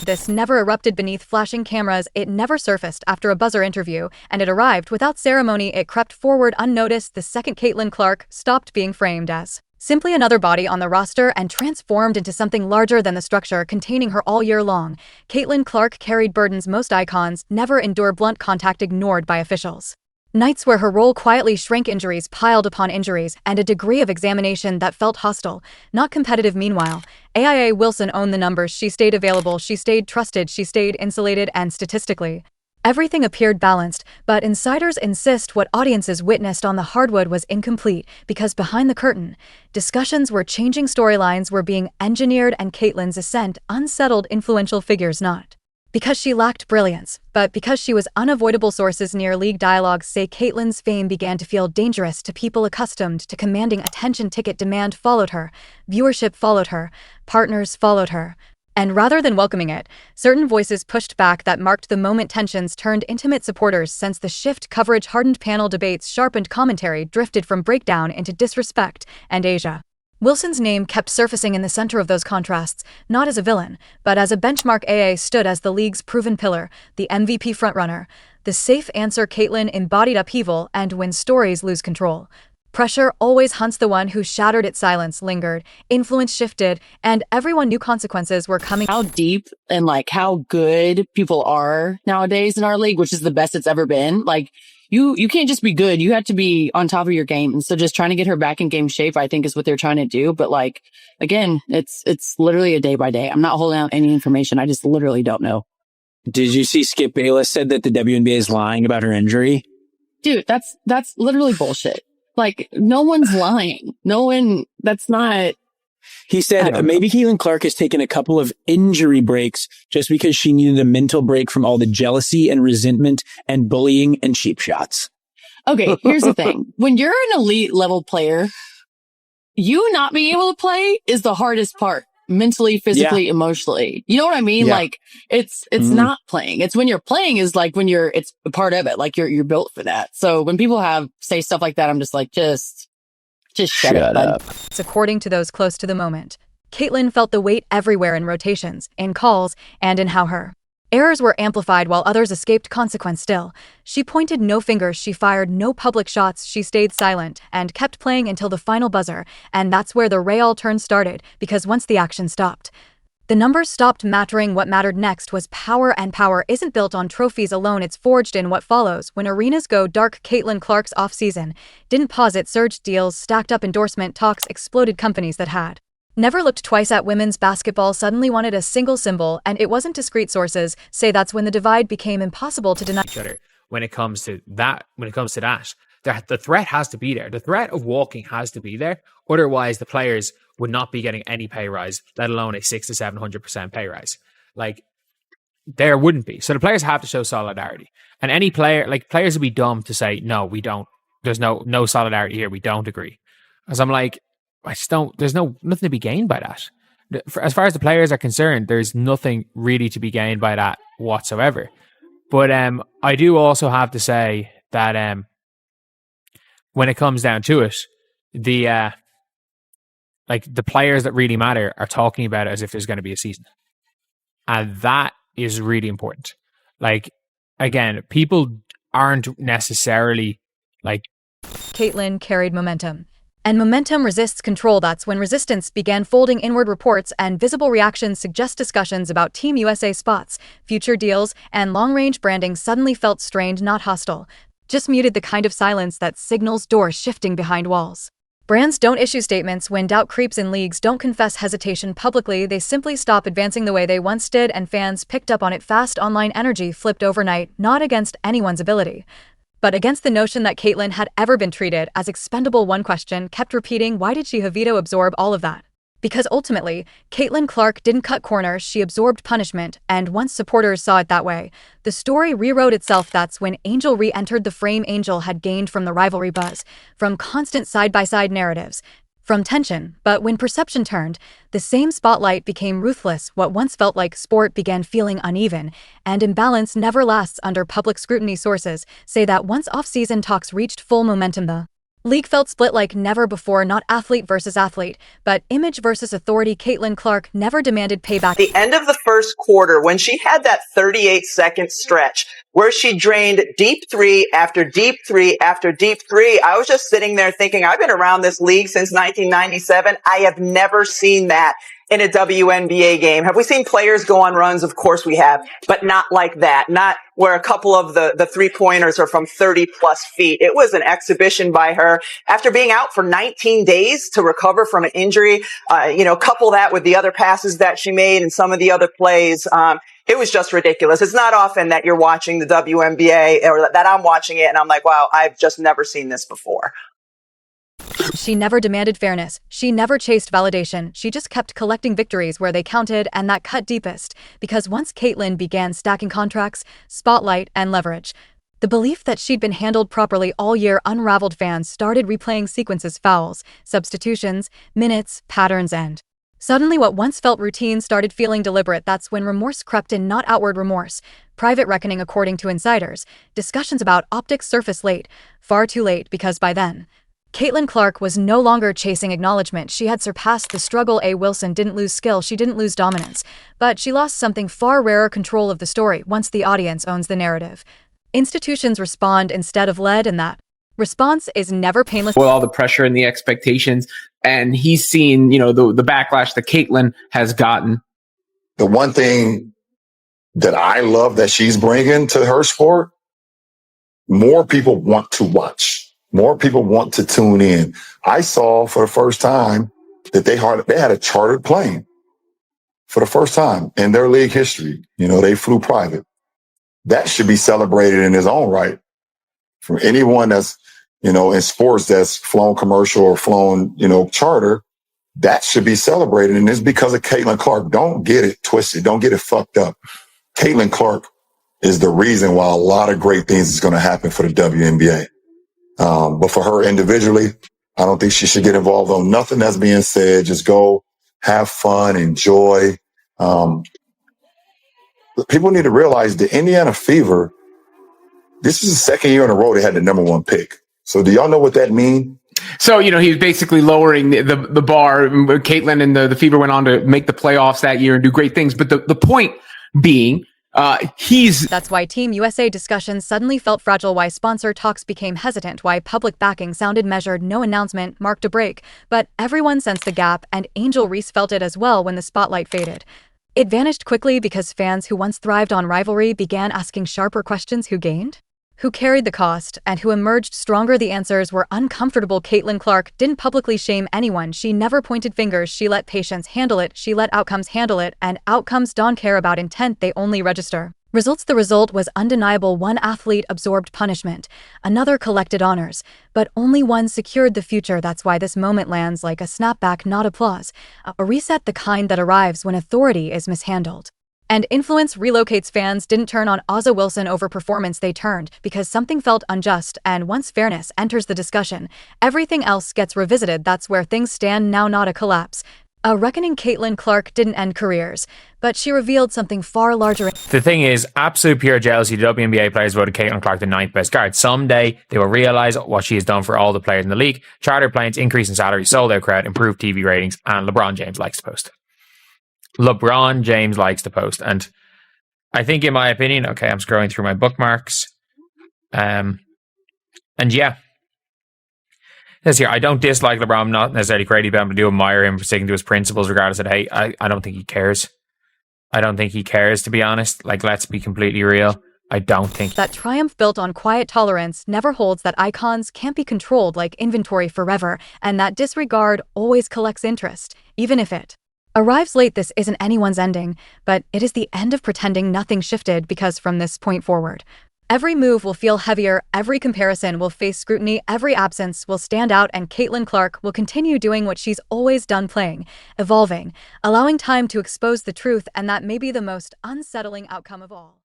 This never erupted beneath flashing cameras, it never surfaced after a buzzer interview, and it arrived without ceremony. It crept forward unnoticed the second Caitlin Clark stopped being framed as simply another body on the roster and transformed into something larger than the structure containing her all year long. Caitlin Clark carried burdens most icons never endure: blunt contact ignored by officials, nights where her role quietly shrank, injuries piled upon injuries, and a degree of examination that felt hostile, not competitive. Meanwhile, AIA Wilson owned the numbers. She stayed available, she stayed trusted, she stayed insulated, and statistically, everything appeared balanced. But insiders insist what audiences witnessed on the hardwood was incomplete, because behind the curtain, discussions were changing, storylines were being engineered, and Caitlin's ascent unsettled influential figures, not because she lacked brilliance, but because she was unavoidable. Sources near league dialogues say Caitlin's fame began to feel dangerous to people accustomed to commanding attention. Ticket demand followed her, viewership followed her, partners followed her. And rather than welcoming it, certain voices pushed back. That marked the moment. Tensions turned intimate. Supporters sensed the shift. Coverage hardened, panel debates sharpened, commentary drifted from breakdown into disrespect, and Asia Wilson's name kept surfacing in the center of those contrasts, not as a villain, but as a benchmark. AA stood as the league's proven pillar, the MVP frontrunner, the safe answer. Caitlin embodied upheaval, and when stories lose control, pressure always hunts the one who shattered it. Silence lingered, influence shifted, and everyone knew consequences were coming. How deep and like how good people are nowadays in our league, which is the best it's ever been. Like you can't just be good. You have to be on top of your game. And so just trying to get her back in game shape, I think, is what they're trying to do. But like, again, it's literally a day by day. I'm not holding out any information. I just literally don't know. Did you see Skip Bayless said that the WNBA is lying about her injury? Dude, that's literally bullshit. Like, no one's lying. No one, that's not. He said maybe Caitlin Clark has taken a couple of injury breaks just because she needed a mental break from all the jealousy and resentment and bullying and cheap shots. Okay, here's the thing. When you're an elite level player, you not being able to play is the hardest part. Mentally, physically, emotionally. You know what I mean? Yeah. Like, it's not playing. It's when you're playing is like when it's a part of it. Like you're built for that. So when people say stuff like that, I'm just like, just shut up. According to those close to the moment, Caitlin felt the weight everywhere, in rotations, in calls, and in how her errors were amplified while others escaped consequence. Still, she pointed no fingers, she fired no public shots, she stayed silent and kept playing until the final buzzer. And that's where the real turn started, because once the action stopped, the numbers stopped mattering. What mattered next was power, and power isn't built on trophies alone, it's forged in what follows. When arenas go dark, Caitlin Clark's offseason didn't pause, it surged. Deals stacked up, endorsement talks exploded. Companies that had never looked twice at women's basketball suddenly wanted a single symbol, and it wasn't discreet. Sources say that's when the divide became impossible to deny. Each other when it comes to that. The threat has to be there. The threat of walking has to be there. Otherwise, the players would not be getting any pay rise, let alone a 600 to 700% pay rise. Like, there wouldn't be. So the players have to show solidarity. And any player, like, players would be dumb to say, no, we don't. There's no solidarity here. We don't agree. Because I'm like, there's nothing to be gained by that. As far as the players are concerned, there's nothing really to be gained by that whatsoever. But I do also have to say that when it comes down to it, the players that really matter are talking about it as if there's going to be a season. And that is really important. Like, again, people aren't necessarily like... Caitlin carried momentum. And momentum resists control. That's when resistance began folding inward. Reports and visible reactions suggest discussions about Team USA spots, future deals, and long-range branding suddenly felt strained, not hostile, just muted, the kind of silence that signals doors shifting behind walls. Brands don't issue statements when doubt creeps in. Leagues don't confess hesitation publicly. They simply stop advancing the way they once did, and fans picked up on it fast. Online energy flipped overnight, not against anyone's ability, but against the notion that Caitlin had ever been treated as expendable. One question kept repeating: why did she Javito absorb all of that? Because ultimately, Caitlin Clark didn't cut corners, she absorbed punishment, and once supporters saw it that way, the story rewrote itself. That's when Angel re-entered the frame. Angel had gained from the rivalry buzz, from constant side-by-side narratives, from tension, but when perception turned, the same spotlight became ruthless. What once felt like sport began feeling uneven, and imbalance never lasts under public scrutiny. Sources say that once off-season talks reached full momentum, the League felt split like never before, not athlete versus athlete, but image versus authority. Caitlin Clark never demanded payback. The end of the first quarter, when she had that 38-second stretch where she drained deep three after deep three after deep three, I was just sitting there thinking, I've been around this league since 1997. I have never seen that in a WNBA game. Have we seen players go on runs? Of course we have, but not like that. Not where a couple of the three-pointers are from 30 plus feet. It was an exhibition by her after being out for 19 days to recover from an injury. Couple that with the other passes that she made and some of the other plays. It was just ridiculous. It's not often that you're watching the WNBA or that I'm watching it and I'm like, wow, I've just never seen this before. She never demanded fairness. She never chased validation. She just kept collecting victories where they counted, and that cut deepest. Because once Caitlin began stacking contracts, spotlight, and leverage, the belief that she'd been handled properly all year unraveled. Fans started replaying sequences, fouls, substitutions, minutes, patterns, and suddenly what once felt routine started feeling deliberate. That's when remorse crept in, not outward remorse. Private reckoning, according to insiders. Discussions about optics surfaced late, far too late, because by then, Caitlin Clark was no longer chasing acknowledgement. She had surpassed the struggle. A. Wilson didn't lose skill, she didn't lose dominance, but she lost something far rarer: control of the story. Once the audience owns the narrative, institutions respond instead of lead, and that response is never painless. Well, all the pressure and the expectations, and he's seen, the backlash that Caitlin has gotten. The one thing that I love that she's bringing to her sport, more people want to watch. More people want to tune in. I saw for the first time that they had a chartered plane for the first time in their league history. They flew private. That should be celebrated in its own right. For anyone that's, in sports that's flown commercial or flown, charter, that should be celebrated. And it's because of Caitlin Clark. Don't get it twisted. Don't get it fucked up. Caitlin Clark is the reason why a lot of great things is going to happen for the WNBA. But for her individually, I don't think she should get involved on nothing that's being said. Just go have fun, enjoy. People need to realize the Indiana Fever, this is the second year in a row they had the number one pick. So do y'all know what that means? So, he's basically lowering the bar. Caitlin and the Fever went on to make the playoffs that year and do great things. But the point being, That's why Team USA discussions suddenly felt fragile, why sponsor talks became hesitant, why public backing sounded measured. No announcement marked a break, but everyone sensed the gap, and Angel Reese felt it as well when the spotlight faded. It vanished quickly because fans who once thrived on rivalry began asking sharper questions: who gained? Who carried the cost, and who emerged stronger? The answers were uncomfortable. Caitlin Clark didn't publicly shame anyone. She never pointed fingers. She let patience handle it. She let outcomes handle it, and outcomes don't care about intent, they only register results. The result was undeniable. One athlete absorbed punishment, another collected honors, but only one secured the future. That's why this moment lands like a snapback, not applause. A reset, the kind that arrives when authority is mishandled. And influence relocates. Fans didn't turn on Ozza Wilson over performance, they turned because something felt unjust, and once fairness enters the discussion, everything else gets revisited. That's where things stand now, not a collapse. A reckoning. Caitlin Clark didn't end careers, but she revealed something far larger. The thing is, absolute pure jealousy. The WNBA players voted Caitlin Clark the 9th best guard. Someday they will realize what she has done for all the players in the league. Charter planes, increase in salary, sold out crowd, improved TV ratings, and LeBron James likes to post. LeBron James likes to post. And I think, in my opinion, okay, I'm scrolling through my bookmarks. And yeah. This year, I don't dislike LeBron. I'm not necessarily crazy about him. I do admire him for sticking to his principles, regardless of hate. I don't think he cares. I don't think he cares, to be honest. Like, let's be completely real. I don't think. That triumph built on quiet tolerance never holds. That icons can't be controlled like inventory forever. And that disregard always collects interest, even if it arrives late. This isn't anyone's ending, but it is the end of pretending nothing shifted, because from this point forward, every move will feel heavier, every comparison will face scrutiny, every absence will stand out, and Caitlin Clark will continue doing what she's always done: playing, evolving, allowing time to expose the truth, and that may be the most unsettling outcome of all.